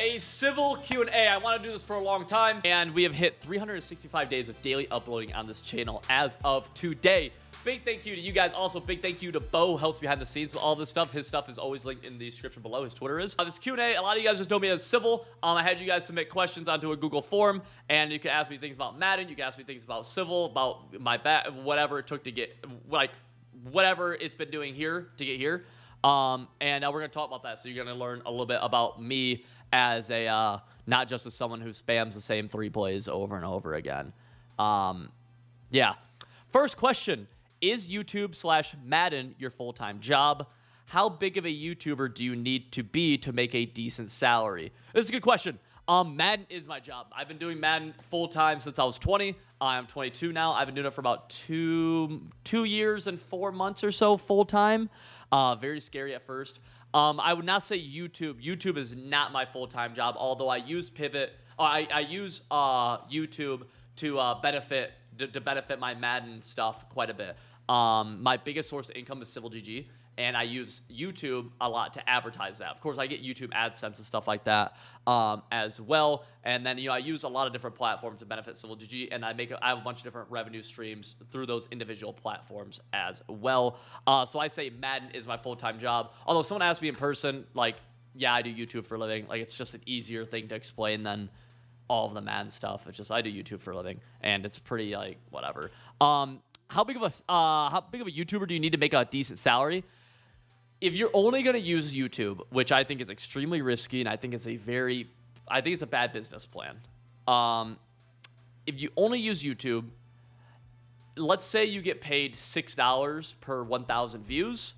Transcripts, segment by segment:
a civil Q&A. I want to do this for a long time, and we have hit 365 days of daily uploading on this channel as of today. Big thank you to you guys. Also, big thank you to Bo, who helps behind the scenes with all this stuff. His stuff is always linked in the description below. His Twitter is. This Q&A, a lot of you guys just know me as Civil. I had you guys submit questions onto a Google form, and you can ask me things about Madden. You can ask me things about Civil, about my whatever it took to get, like, whatever it's been doing here to get here. And now we're going to talk about that. So you're going to learn a little bit about me as a, not just as someone who spams the same 3 plays over and over again. Yeah. First question. Is YouTube/Madden your full-time job? How big of a YouTuber do you need to be to make a decent salary? This is a good question. Madden is my job. I've been doing Madden full-time since I was 20. I'm 22 now. I've been doing it for about two years and 4 months or so full-time. Very scary at first. I would not say YouTube. YouTube is not my full-time job, although I use Pivot. I use YouTube to benefit my Madden stuff quite a bit. My biggest source of income is Civil GG, and I use YouTube a lot to advertise that. Of course, I get YouTube AdSense and stuff like that as well. And then, I use a lot of different platforms to benefit Civil GG, and I have a bunch of different revenue streams through those individual platforms as well. So I say Madden is my full-time job. Although someone asked me in person, like, yeah, I do YouTube for a living. Like, it's just an easier thing to explain than all of the Madden stuff. It's just I do YouTube for a living, and it's pretty, like, whatever. How big of a YouTuber do you need to make a decent salary? If you're only going to use YouTube, which I think is extremely risky, and I think it's a bad business plan. If you only use YouTube, let's say you get paid $6 per 1,000 views,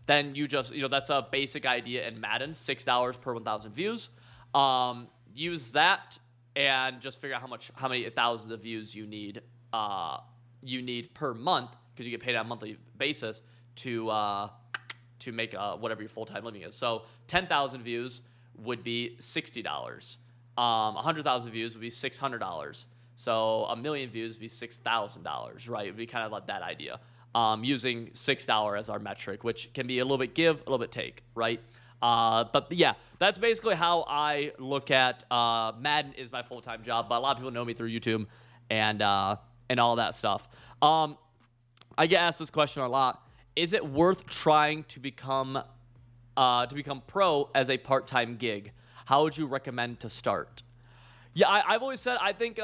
then you just, that's a basic idea in Madden, $6 per 1,000 views. Use that and just figure out how many thousands of views you need per month, because you get paid on a monthly basis to make whatever your full-time living is. So 10,000 views would be $60. 100,000 views would be $600. So a million views would be $6,000, right? It would be kind of like that idea. Using $6 as our metric, which can be a little bit give, a little bit take, right? But yeah, that's basically how I look at Madden is my full-time job. But a lot of people know me through YouTube and all that stuff. I get asked this question a lot. Is it worth trying to become pro as a part-time gig? How would you recommend to start? Yeah, I've always said I think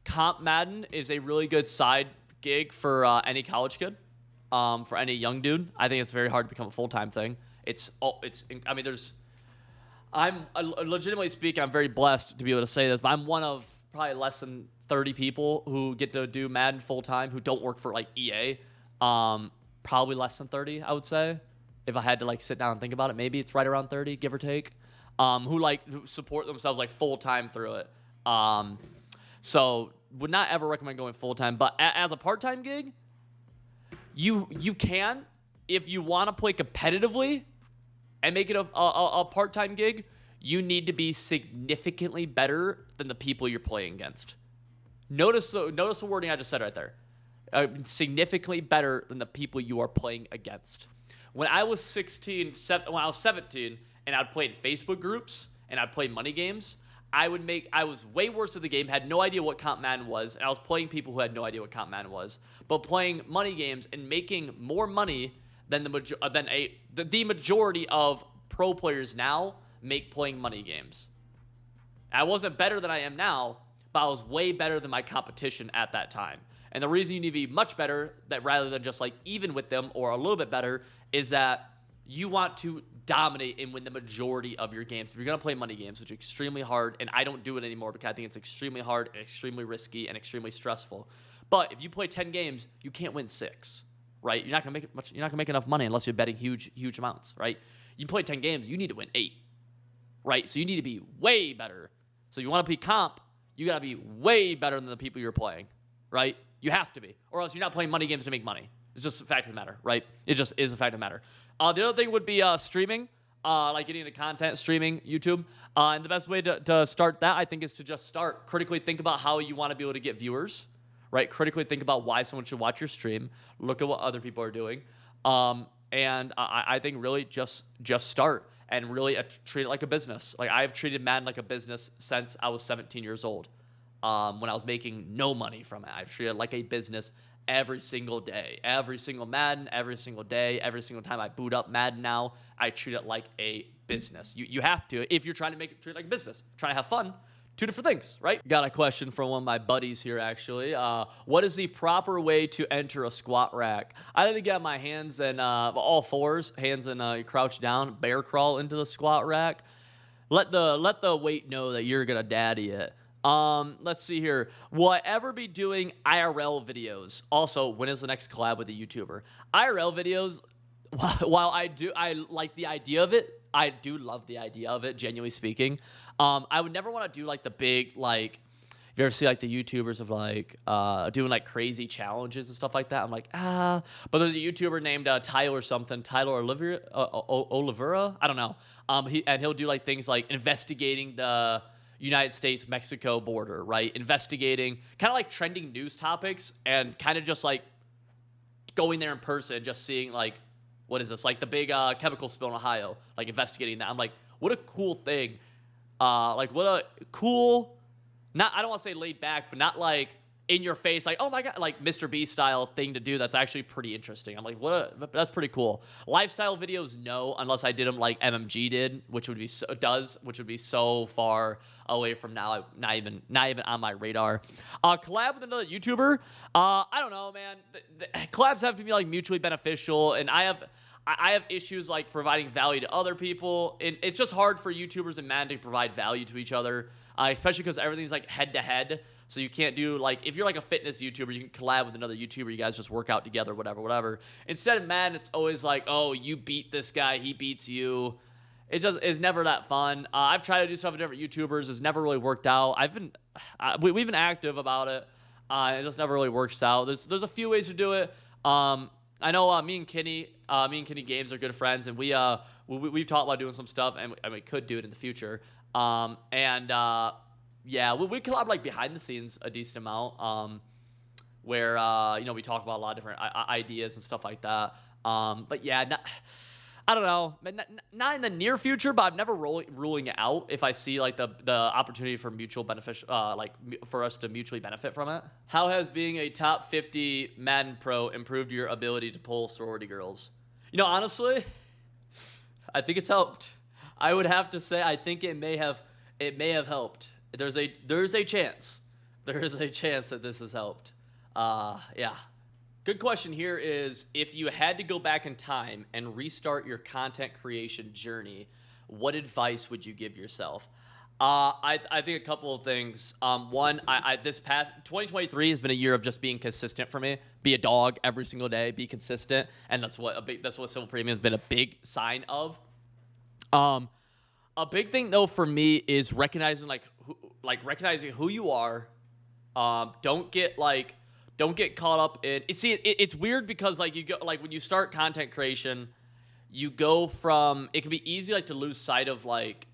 Comp Madden is a really good side gig for any college kid, for any young dude. I think it's very hard to become a full-time thing. I'm legitimately speaking, I'm very blessed to be able to say this, but I'm one of probably less than 30 people who get to do Madden full-time who don't work for, like, EA. Probably less than 30, I would say. If I had to, like, sit down and think about it, maybe it's right around 30, give or take, who support themselves, like, full-time through it. So would not ever recommend going full-time. But as a part-time gig, you can, if you want to play competitively and make it a part-time gig, you need to be significantly better than the people you're playing against. Notice the wording I just said right there. Significantly better than the people you are playing against. When I was 17, and I'd play in Facebook groups and I'd play money games, I was way worse at the game, had no idea what Comp Madden was, and I was playing people who had no idea what Comp Madden was, but playing money games and making more money than the majority of pro players now make playing money games. I wasn't better than I am now, but I was way better than my competition at that time. And the reason you need to be much better, that rather than just like even with them or a little bit better, is that you want to dominate and win the majority of your games. If you're going to play money games, which is extremely hard, and I don't do it anymore because I think it's extremely hard, and extremely risky, and extremely stressful. But if you play 10 games, you can't win 6, right? You're not going to make much. You're not going to make enough money unless you're betting huge amounts, right? You play 10 games, you need to win 8, right? So you need to be way better. So you want to be comp, you got to be way better than the people you're playing, right? You have to be, or else you're not playing money games to make money. It's just a fact of the matter, right? It just is a fact of the matter. The other thing would be streaming, like getting into content, streaming, YouTube. And the best way to start that, I think, is to just start. Critically think about how you want to be able to get viewers, right? Critically think about why someone should watch your stream. Look at what other people are doing. And I think really just start. and really treat it like a business. Like, I've treated Madden like a business since I was 17 years old. When I was making no money from it, I've treated it like a business every single day, every single Madden, every single day, every single time I boot up Madden now, I treat it like a business. You have to, if you're trying to treat it like a business, trying to have fun. Two different things, right? Got a question from one of my buddies here, actually. What is the proper way to enter a squat rack? I need to get my hands and all fours, hands and you crouch down, bear crawl into the squat rack. Let the weight know that you're gonna daddy it. Let's see here. Will I ever be doing IRL videos? Also, when is the next collab with a YouTuber? IRL videos, while I like the idea of it, I do love the idea of it, genuinely speaking. I would never want to do like the big, like, if you ever see like the YouTubers of like doing like crazy challenges and stuff like that, I'm like, but there's a YouTuber named Tyler something, Tyler Oliveira, I don't know. He'll do like things like investigating the United States-Mexico border, right? Investigating kind of like trending news topics and kind of just like going there in person, just seeing like, what is this? Like the big chemical spill in Ohio, like investigating that. I'm like, what a cool thing. Like what a cool, I don't want to say laid back, but not like in your face, like, oh my God, like Mr. Beast style thing to do. That's actually pretty interesting. I'm like, that's pretty cool. Lifestyle videos, no, unless I did them like MMG did, which would be so far away from now, not even on my radar. Collab with another YouTuber, I don't know, man. The collabs have to be like mutually beneficial, and I have issues like providing value to other people, and it's just hard for YouTubers and Madden to provide value to each other, especially because everything's like head to head. So you can't do like, if you're like a fitness YouTuber, you can collab with another YouTuber. You guys just work out together, whatever. Instead of Madden, it's always like, oh, you beat this guy, he beats you. It just is never that fun. I've tried to do stuff with different YouTubers. It's never really worked out. We've been active about it. It just never really works out. There's a few ways to do it. I know me and Kenny Games are good friends, and we've talked about doing some stuff, and we could do it in the future. Yeah, we collab like behind the scenes a decent amount, where we talk about a lot of different ideas and stuff like that. But yeah, I don't know, not in the near future, but I'm never ruling it out if I see like the opportunity for mutual beneficial, like for us to mutually benefit from it. How has being a top 50 Madden pro improved your ability to pull sorority girls? Honestly, I think it's helped. I would have to say I think it may have helped. There's a chance. There is a chance that this has helped. Yeah. Good question here is, if you had to go back in time and restart your content creation journey, what advice would you give yourself? I think a couple of things. One, this past 2023 has been a year of just being consistent for me. Be a dog every single day. Be consistent, and that's what Civil Premium has been a big sign of. A big thing though for me is recognizing recognizing who you are. Don't get caught up in. It's weird because like you go like when you start content creation, you go from, it can be easy like to lose sight of like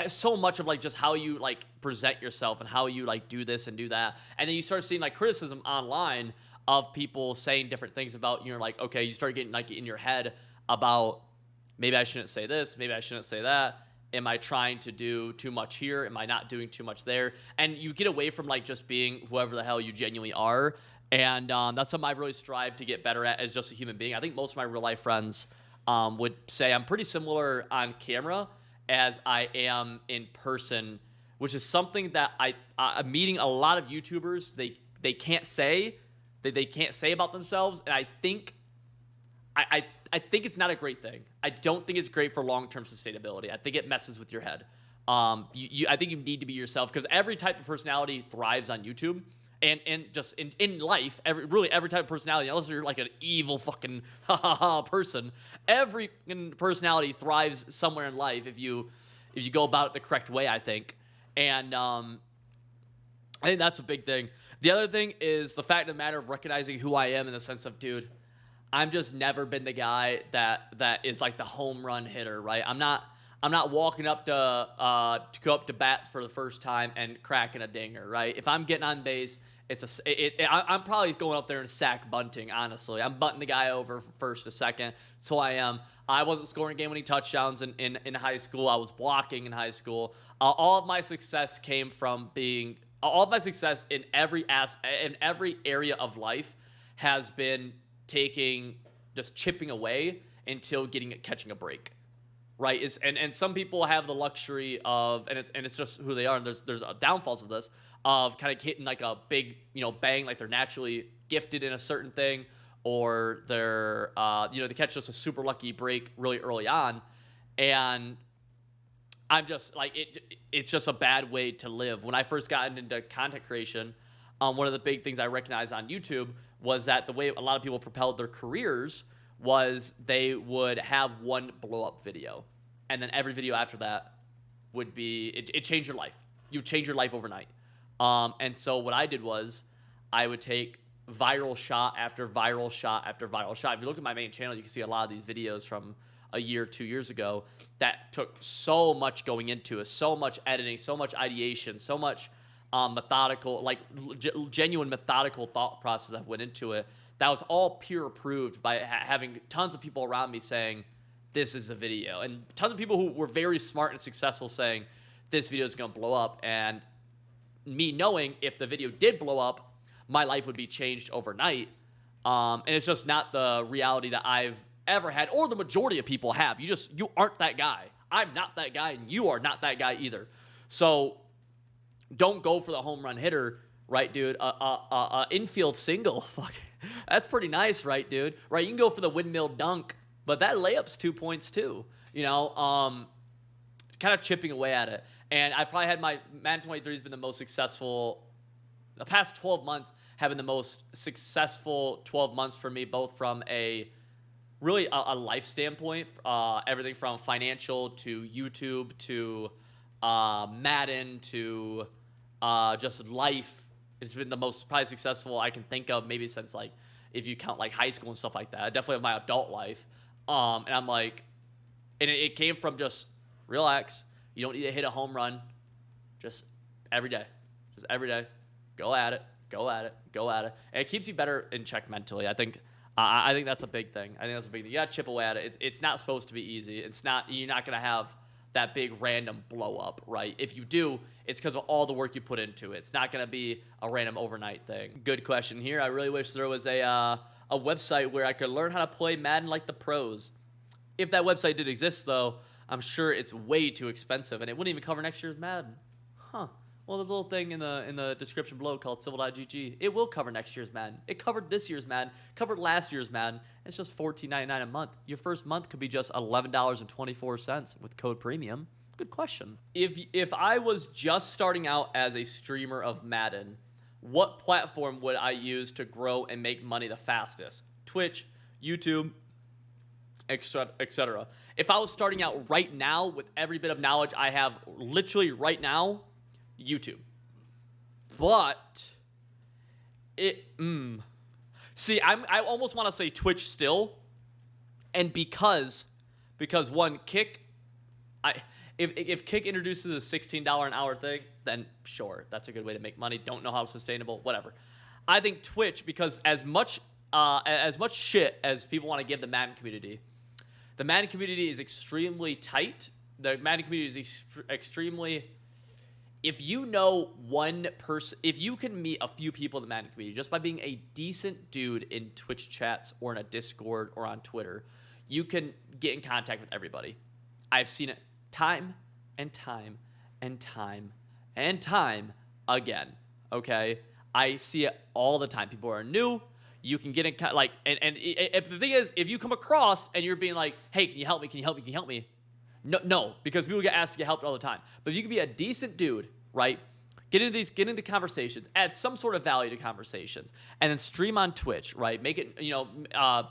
so much of like just how you like present yourself and how you like do this and do that, and then you start seeing like criticism online of people saying different things about you. You're like, okay, you start getting like in your head about, maybe I shouldn't say this, maybe I shouldn't say that. Am I trying to do too much here? Am I not doing too much there? And you get away from like just being whoever the hell you genuinely are. And that's something I've really strived to get better at as just a human being. I think most of my real life friends would say I'm pretty similar on camera as I am in person, which is something that I'm meeting a lot of YouTubers, they can't say, that they can't say about themselves. And I think it's not a great thing. I don't think it's great for long-term sustainability. I think it messes with your head. I think you need to be yourself, because every type of personality thrives on YouTube, and just in life, every type of personality, unless you're like an evil fucking person, every personality thrives somewhere in life if you go about it the correct way, I think. And I think that's a big thing. The other thing is the fact of the matter of recognizing who I am, in the sense of, dude, I'm just never been the guy that is like the home run hitter, right? I'm not walking up to go up to bat for the first time and cracking a dinger, right? If I'm getting on base I'm probably going up there and sack bunting, honestly. I'm bunting the guy over from first to second. So I am. I wasn't scoring game-winning touchdowns in high school. I was blocking in high school. All of my success came from being – all of my success in every area of life has been just chipping away until catching a break. Right, and some people have the luxury of, and it's just who they are. And there's downfalls of this, of kind of hitting like a big bang, like they're naturally gifted in a certain thing, or they're they catch just a super lucky break really early on, and I'm just like it's just a bad way to live. When I first got into content creation, one of the big things I recognized on YouTube was that the way a lot of people propelled their careers was they would have one blow up video, and then every video after that would be it changed your life. You change your life overnight. And so what I did was I would take viral shot after viral shot after viral shot. If you look at my main channel, you can see a lot of these videos from a year, 2 years ago that took so much going into it, so much editing, so much ideation, so much methodical, like genuine methodical thought process that went into it. That was all peer approved by having tons of people around me saying, this is a video. And tons of people who were very smart and successful saying, this video is going to blow up. And me knowing if the video did blow up, my life would be changed overnight. And it's just not the reality that I've ever had, or the majority of people have. You aren't that guy. I'm not that guy, and you are not that guy either. So don't go for the home run hitter, right, dude? Infield single, fuck. That's pretty nice, right, dude? Right, you can go for the windmill dunk, but that layup's 2 points too. Kind of chipping away at it. And I probably had my Madden 23 has been the most successful. The past 12 months have been the most successful 12 months for me, both from a life standpoint, everything from financial to YouTube to Madden to just life. It's been the most probably successful I can think of, maybe since like if you count like high school and stuff like that. I definitely have my adult life, and I'm like, and it came from just relax. You don't need to hit a home run, just every day, go at it, and it keeps you better in check mentally. I think that's a big thing. You gotta chip away at it. It's not supposed to be easy. You're not gonna have that big random blow up, right? If you do, it's because of all the work you put into it. It's not going to be a random overnight thing. Good question here. I really wish there was a website where I could learn how to play Madden like the pros. If that website did exist, though, I'm sure it's way too expensive, and it wouldn't even cover next year's Madden. Huh. Well, there's a little thing in the description below called civil.gg. It will cover next year's Madden. It covered this year's Madden, covered last year's Madden. It's just $14.99 a month. Your first month could be just $11.24 with code premium. Good question. If I was just starting out as a streamer of Madden, what platform would I use to grow and make money the fastest? Twitch, YouTube, etc. If I was starting out right now with every bit of knowledge I have literally right now, YouTube. But see, I almost want to say Twitch still, and because one, Kick, if Kick introduces a $16 an hour thing, then sure, that's a good way to make money. Don't know how it's sustainable, whatever. I think Twitch, because as much shit as people want to give the Madden community is extremely tight. The Madden community is extremely. If you know one person, if you can meet a few people in the Madden community just by being a decent dude in Twitch chats or in a Discord or on Twitter, you can get in contact with everybody. I've seen it time and time and time and time again. Okay, I see it all the time. People are new. You can get in like, and if the thing is, if you come across and you're being like, "Hey, can you help me? Can you help me? Can you help me?" No, because people get asked to get help all the time. But if you can be a decent dude, right? Get into conversations, add some sort of value to conversations, and then stream on Twitch, right? Make it,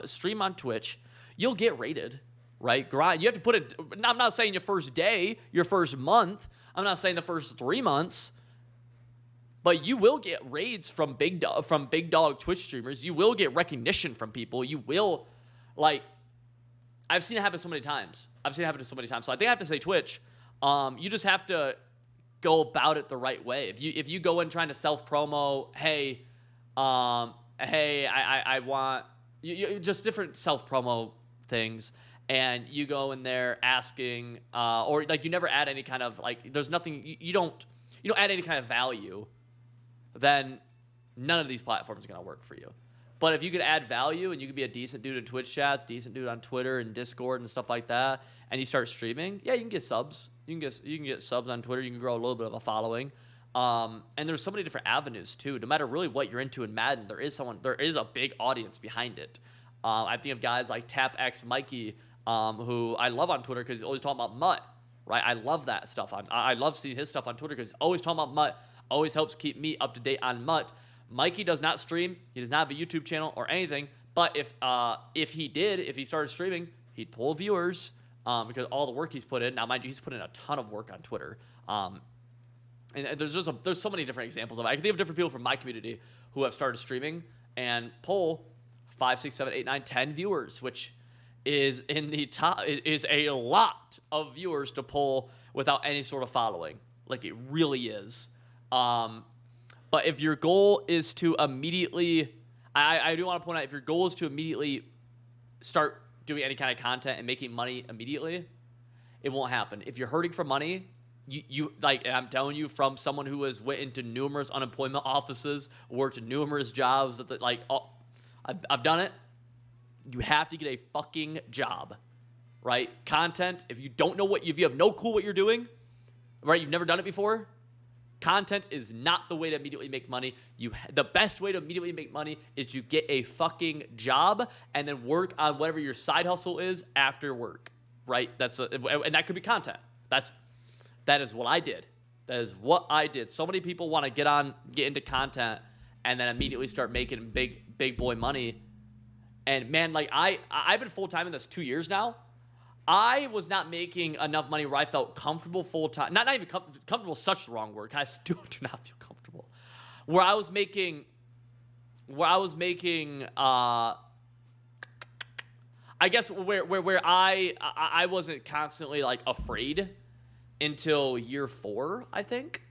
stream on Twitch. You'll get rated, right? Grind. You have to put it. I'm not saying your first day, your first month. I'm not saying the first 3 months. But you will get raids from big dog Twitch streamers. You will get recognition from people. You will, like. I've seen it happen so many times. So I think I have to say Twitch. You just have to go about it the right way. If you go in trying to self-promo, hey, Hey, I want just different self promo things, and you go in there asking, or like you never add any kind of like, there's nothing you don't add any kind of value, then none of these platforms are gonna work for you. But if you could add value and you could be a decent dude in Twitch chats, decent dude on Twitter and Discord and stuff like that, and you start streaming, yeah, you can get subs. You can get subs on Twitter. You can grow a little bit of a following. And there's so many different avenues too. No matter really what you're into in Madden, there is a big audience behind it. I think of guys like TapX Mikey, who I love on Twitter because he's always talking about MUT, right? I love that stuff. I love seeing his stuff on Twitter because he's always talking about MUT. Always helps keep me up to date on MUT. Mikey does not stream. He does not have a YouTube channel or anything. But if he started streaming, he'd pull viewers because all the work he's put in. Now, mind you, he's put in a ton of work on Twitter. And there's so many different examples of it. I can think of different people from my community who have started streaming and pull 5, 6, 7, 8, 9, 10 viewers, which is in the top, is a lot of viewers to pull without any sort of following. Like it really is. But if your goal is to immediately, I do want to point out, if your goal is to immediately start doing any kind of content and making money immediately, it won't happen. If you're hurting for money, you like, and I'm telling you from someone who has went into numerous unemployment offices, worked in numerous jobs, I've done it. You have to get a fucking job, right? Content, if you don't know if you have no clue what you're doing, right? You've never done it before. Content is not the way to immediately make money. The best way to immediately make money is to get a fucking job and then work on whatever your side hustle is after work, right? And that could be content. That is what I did. That is what I did. So many people want to get into content and then immediately start making big boy money. And man, like I've been full time in this 2 years now. I was not making enough money where I felt comfortable full time. Not even comfortable is such the wrong word. I still do not feel comfortable. Where I was making I guess where I wasn't constantly like afraid until year 4, I think.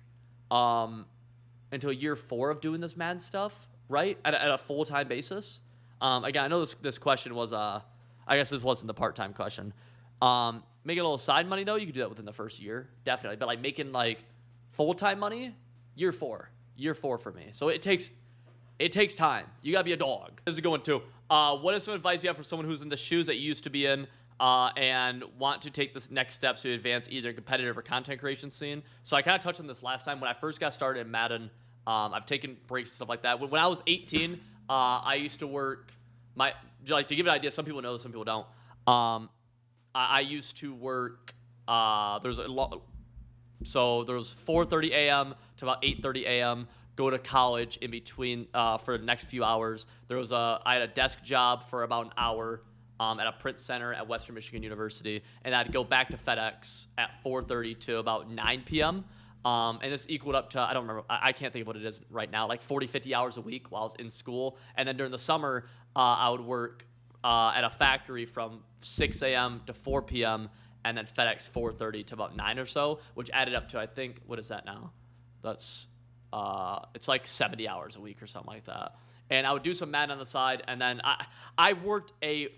Until year 4 of doing this mad stuff, right? At a full-time basis. Again, I know this question was I guess this wasn't the part-time question. Making a little side money though, you could do that within the first year, definitely. But like making like full-time money, year 4 for me. So it takes time. You gotta be a dog. This is a good one too. What is some advice you have for someone who's in the shoes that you used to be in, and want to take this next steps to advance either competitive or content creation scene? So I kind of touched on this last time when I first got started in Madden. I've taken breaks and stuff like that. When I was 18, I used to work to give you an idea. Some people know this, some people don't. I used to work. There was 4:30 a.m. to about 8:30 a.m. Go to college in between for the next few hours. I had a desk job for about an hour at a print center at Western Michigan University, and I'd go back to FedEx at 4:30 to about 9 p.m. And this equaled up to, I don't remember, I can't think of what it is right now, like 40, 50 hours a week while I was in school. And then during the summer, I would work at a factory from 6 a.m. to 4 p.m. and then FedEx 4:30 to about 9 or so, which added up to, I think, what is that now? That's it's like 70 hours a week or something like that. And I would do some Madden on the side, and then I worked a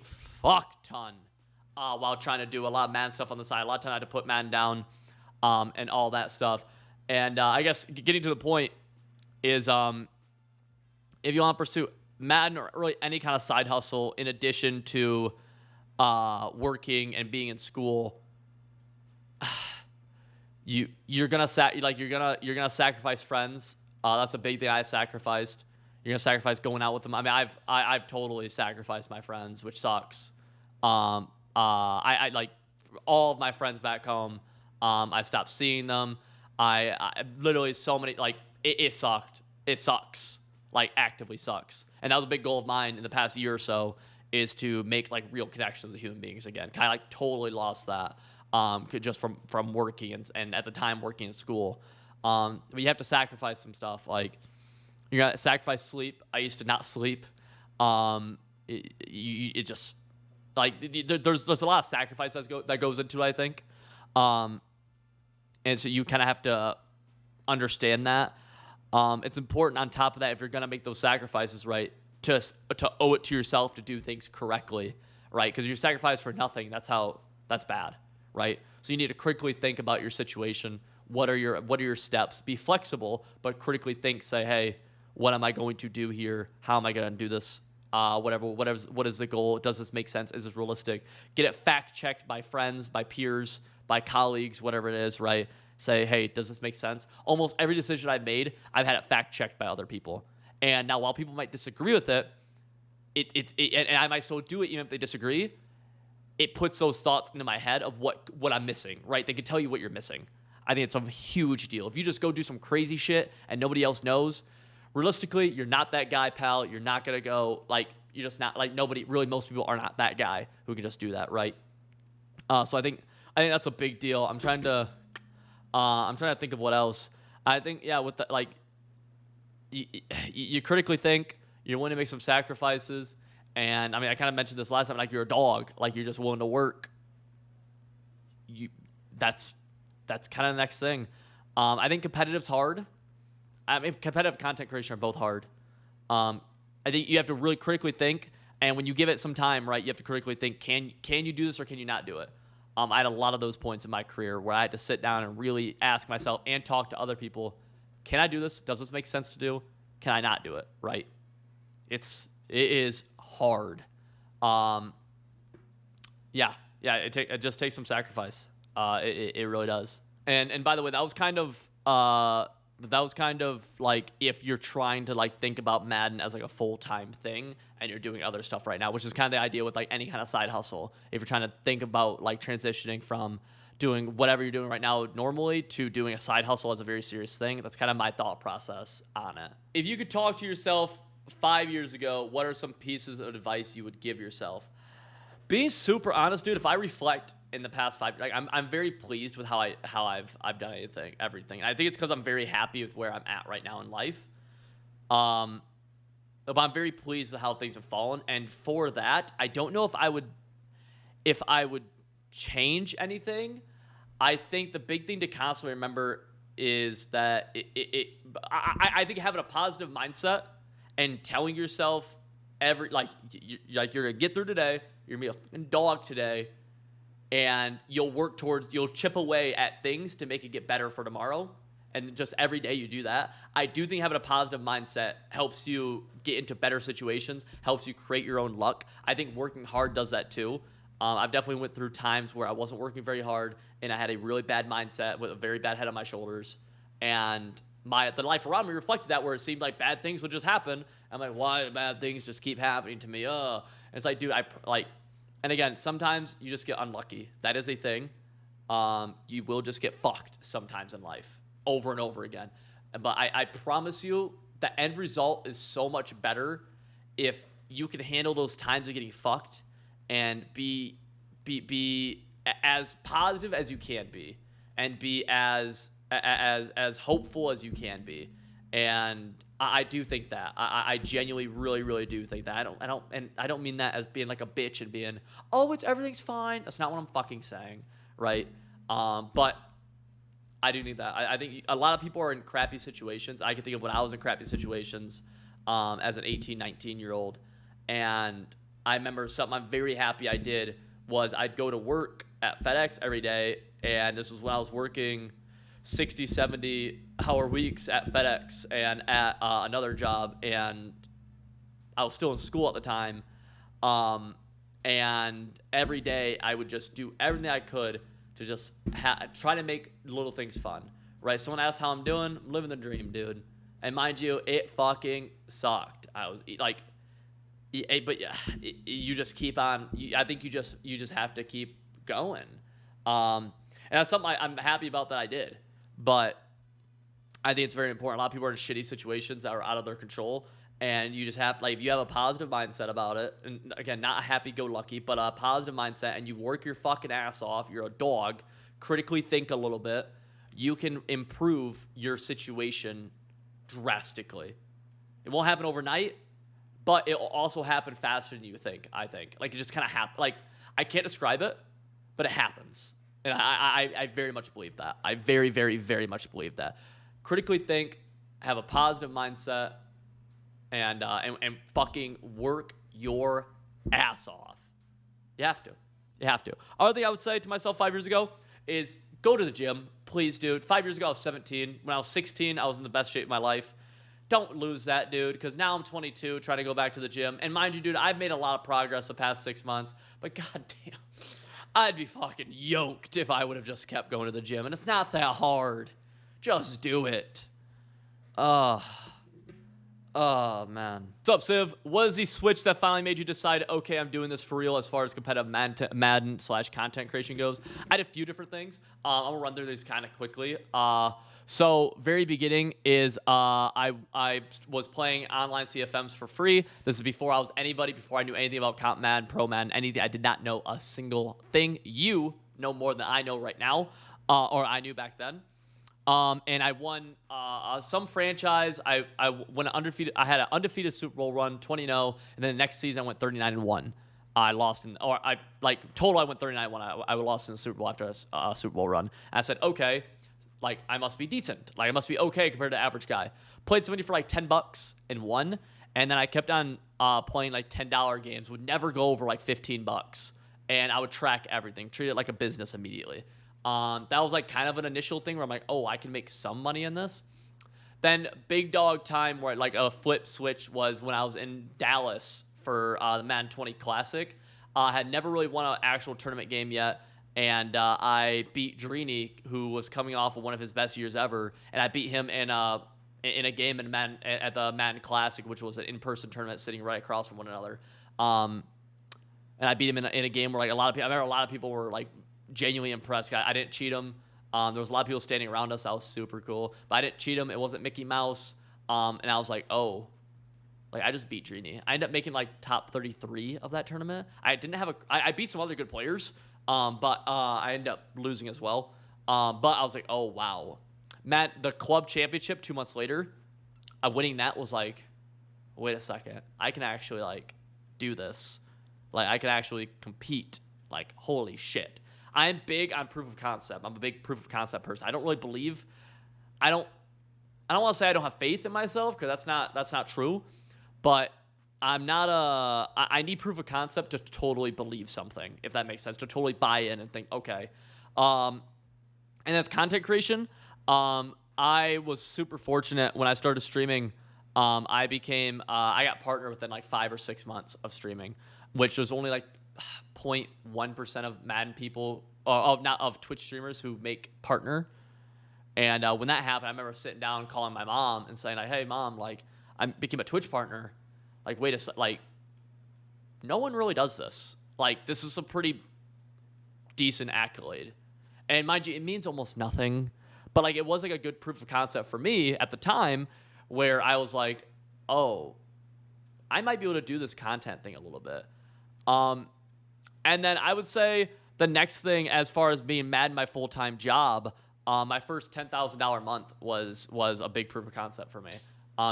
fuck ton while trying to do a lot of Madden stuff on the side. A lot of time I had to put Madden down and all that stuff. And I guess getting to the point is if you want to pursue Madden or really any kind of side hustle in addition to working and being in school, you're gonna sacrifice friends. That's a big thing I sacrificed. You're gonna sacrifice going out with them. I mean, I've totally sacrificed my friends, which sucks. I like all of my friends back home. I stopped seeing them. I literally so many, like it sucked. It sucks. Like actively sucks. And that was a big goal of mine in the past year or so, is to make like real connections with human beings again. Kind of like totally lost that just from working and at the time working in school. But you have to sacrifice some stuff. Like you gotta sacrifice sleep. I used to not sleep. It just like there's a lot of sacrifice that goes into it, I think. And so you kind of have to understand that. It's important on top of that, if you're going to make those sacrifices, right, to owe it to yourself to do things correctly, right? Because you sacrifice for nothing. That's bad, right? So you need to critically think about your situation. What are your steps? Be flexible, but critically think, say, hey, what am I going to do here? How am I going to do this? What is the goal? Does this make sense? Is this realistic? Get it fact checked by friends, by peers, by colleagues, whatever it is, right? Say, hey, does this make sense? Almost every decision I've made, I've had it fact checked by other people. And now, while people might disagree with it, and I might still do it even if they disagree, it puts those thoughts into my head of what I'm missing, right? They can tell you what you're missing. I think it's a huge deal. If you just go do some crazy shit and nobody else knows, realistically, you're not that guy, pal. You're not going to go, like, you're just not, like, nobody, really, most people are not that guy who can just do that, right? So I think that's a big deal. I'm trying to think of what else. I think, yeah, with the, like, you critically think, you're willing to make some sacrifices, and I mean, I kind of mentioned this last time, like, you're a dog, like, you're just willing to work. That's kind of the next thing. I think competitive's hard. I mean, competitive content creation are both hard. I think you have to really critically think, and when you give it some time, right, you have to critically think, can you do this or can you not do it? I had a lot of those points in my career where I had to sit down and really ask myself and talk to other people, can I do this? Does this make sense to do? Can I not do it? Right? It is hard. It just takes some sacrifice. It really does. And by the way, that was kind of like if you're trying to like think about Madden as like a full-time thing and you're doing other stuff right now, which is kind of the idea with like any kind of side hustle. If you're trying to think about like transitioning from doing whatever you're doing right now normally to doing a side hustle as a very serious thing, that's kind of my thought process on it. If you could talk to yourself 5 years ago, what are some pieces of advice you would give yourself? Being super honest, dude, if I reflect in the past 5 years, like, I'm very pleased with how I've done everything. And I think it's because I'm very happy with where I'm at right now in life. But I'm very pleased with how things have fallen. And for that, I don't know if I would change anything. I think the big thing to constantly remember is that I think having a positive mindset and telling yourself you're gonna get through today, you're gonna be a fucking dog today, and you'll chip away at things to make it get better for tomorrow. And just every day you do that. I do think having a positive mindset helps you get into better situations, helps you create your own luck. I think working hard does that too. I've definitely went through times where I wasn't working very hard and I had a really bad mindset with a very bad head on my shoulders. And the life around me reflected that, where it seemed like bad things would just happen. I'm like, why do bad things just keep happening to me? And it's like, dude, and again, sometimes you just get unlucky. That is a thing. You will just get fucked sometimes in life, over and over again. But I promise you, the end result is so much better if you can handle those times of getting fucked and be as positive as you can be, and be as hopeful as you can be. And I do think that. I genuinely really, really do think that. I don't mean that as being like a bitch and being, everything's fine. That's not what I'm fucking saying, right? But I do think that. I think a lot of people are in crappy situations. I can think of when I was in crappy situations as an 18, 19-year-old. And I remember something I'm very happy I did was I'd go to work at FedEx every day. And this was when I was working 60, 70-hour weeks at FedEx and at another job. And I was still in school at the time. And every day I would just do everything I could to just try to make little things fun, right? Someone asked how I'm doing. I'm living the dream, dude. And mind you, it fucking sucked. I was like, but yeah, you just keep on. I think you just have to keep going. And that's something I'm happy about that I did. But I think it's very important. A lot of people are in shitty situations that are out of their control. And you just have, like, if you have a positive mindset about it, and again, not a happy-go-lucky, but a positive mindset, and you work your fucking ass off, you're a dog, critically think a little bit, you can improve your situation drastically. It won't happen overnight, but it will also happen faster than you think, I think. Like, it just kind of happens. Like, I can't describe it, but it happens. And I very much believe that. I very, very, very much believe that. Critically think, have a positive mindset, and fucking work your ass off. You have to. You have to. Other thing I would say to myself 5 years ago is go to the gym. Please, dude. 5 years ago, I was 17. When I was 16, I was in the best shape of my life. Don't lose that, dude, because now I'm 22, trying to go back to the gym. And mind you, dude, I've made a lot of progress the past 6 months, but goddamn, I'd be fucking yoked if I would have just kept going to the gym. And it's not that hard. Just do it. Oh, man. What's up, Civ? What is the switch that finally made you decide, okay, I'm doing this for real as far as competitive Madden/content creation goes? I had a few different things. I'm going to run through these kind of quickly. So very beginning is I was playing online CFMs for free. This is before I was anybody, before I knew anything about Comp Madden, Pro Madden, anything. I did not know a single thing. You know more than I know right now, or I knew back then. And I won some franchise. I went undefeated. I had an undefeated Super Bowl run, 20-0, and then the next season I went 39-1. I lost total. I went 39-1. I lost in the Super Bowl after a Super Bowl run. And I said, okay, like I must be decent. Like I must be okay compared to the average guy. Played somebody for like $10 and won, and then I kept on playing like $10 games. Would never go over like $15, and I would track everything, treat it like a business immediately. That was like kind of an initial thing where I'm like, oh, I can make some money in this. Then big dog time where like a flip switch was when I was in Dallas for the Madden 20 Classic. Had never really won an actual tournament game yet. And I beat Drini, who was coming off of one of his best years ever. And I beat him in a game at the Madden Classic, which was an in-person tournament sitting right across from one another. And I beat him in a game where like I remember a lot of people were like genuinely impressed. I didn't cheat him. There was a lot of people standing around us. That was super cool. But I didn't cheat him. It wasn't Mickey Mouse. And I was like, oh, like I just beat Drini. I ended up making like top 33 of that tournament. I didn't have I beat some other good players. But I ended up losing as well. But I was like, oh wow. The club championship 2 months later, winning that was like, wait a second. I can actually like do this. Like I can actually compete. Like holy shit. I'm big on proof of concept. I'm a big proof of concept person. I don't really believe. I don't want to say I don't have faith in myself because that's not true. But I'm not I need proof of concept to totally believe something, if that makes sense, to totally buy in and think, okay. And that's content creation. I was super fortunate when I started streaming. I got partnered within like 5 or 6 months of streaming, which was only like 0.1% of Madden people, not of Twitch streamers who make partner. And when that happened, I remember sitting down and calling my mom and saying, like, hey, Mom, like, I became a Twitch partner. Like, wait a second, like, no one really does this. Like, this is a pretty decent accolade. And mind you, it means almost nothing. But, like, it was, like, a good proof of concept for me at the time where I was like, oh, I might be able to do this content thing a little bit. And then I would say the next thing, as far as being Madden my full-time job, my first $10,000 month was a big proof of concept for me.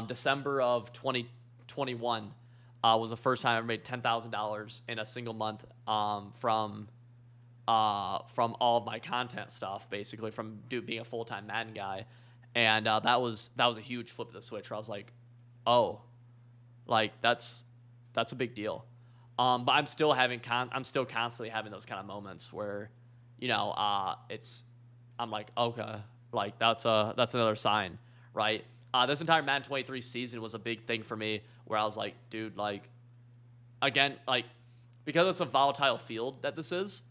December of 2021 was the first time I ever made $10,000 in a single month from all of my content stuff, basically from being a full-time Madden guy. And that was a huge flip of the switch where I was like, oh, like that's a big deal. But I'm still constantly having those kind of moments where, you know, I'm like, okay, like that's another sign, right? This entire Madden 23 season was a big thing for me where I was like, dude, like, again, like, because it's a volatile field that this is,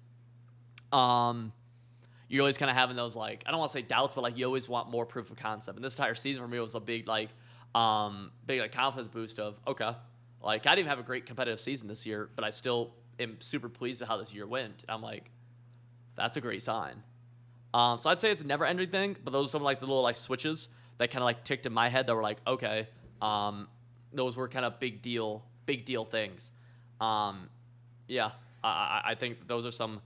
you're always kind of having those, like, I don't want to say doubts, but like you always want more proof of concept. And this entire season for me was a big confidence boost of, okay, like I didn't even have a great competitive season this year, but I still am super pleased with how this year went. I'm like, that's a great sign. So I'd say it's a never ending thing, but those are some like the little like switches that kind of like ticked in my head that were like, okay, those were kind of big deal things. Yeah, I think those are some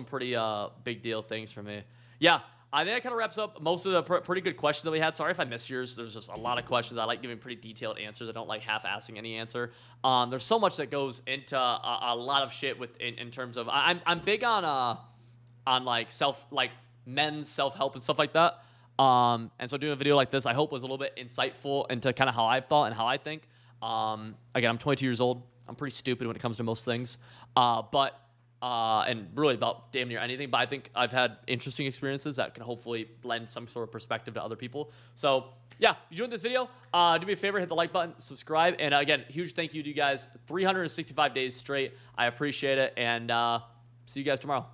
pretty big deal things for me. Yeah, I think that kind of wraps up most of the pretty good questions that we had. Sorry if I missed yours. There's just a lot of questions. I like giving pretty detailed answers. I don't like half-assing any answer. There's so much that goes into a lot of shit in terms of I'm big on like men's self-help and stuff like that. And so doing a video like this, I hope was a little bit insightful into kind of how I've thought and how I think. Again, I'm 22 years old. I'm pretty stupid when it comes to most things. And really about damn near anything. But I think I've had interesting experiences that can hopefully lend some sort of perspective to other people. So yeah, if you enjoyed this video, do me a favor, hit the like button, subscribe. And again, huge thank you to you guys. 365 days straight. I appreciate it. And see you guys tomorrow.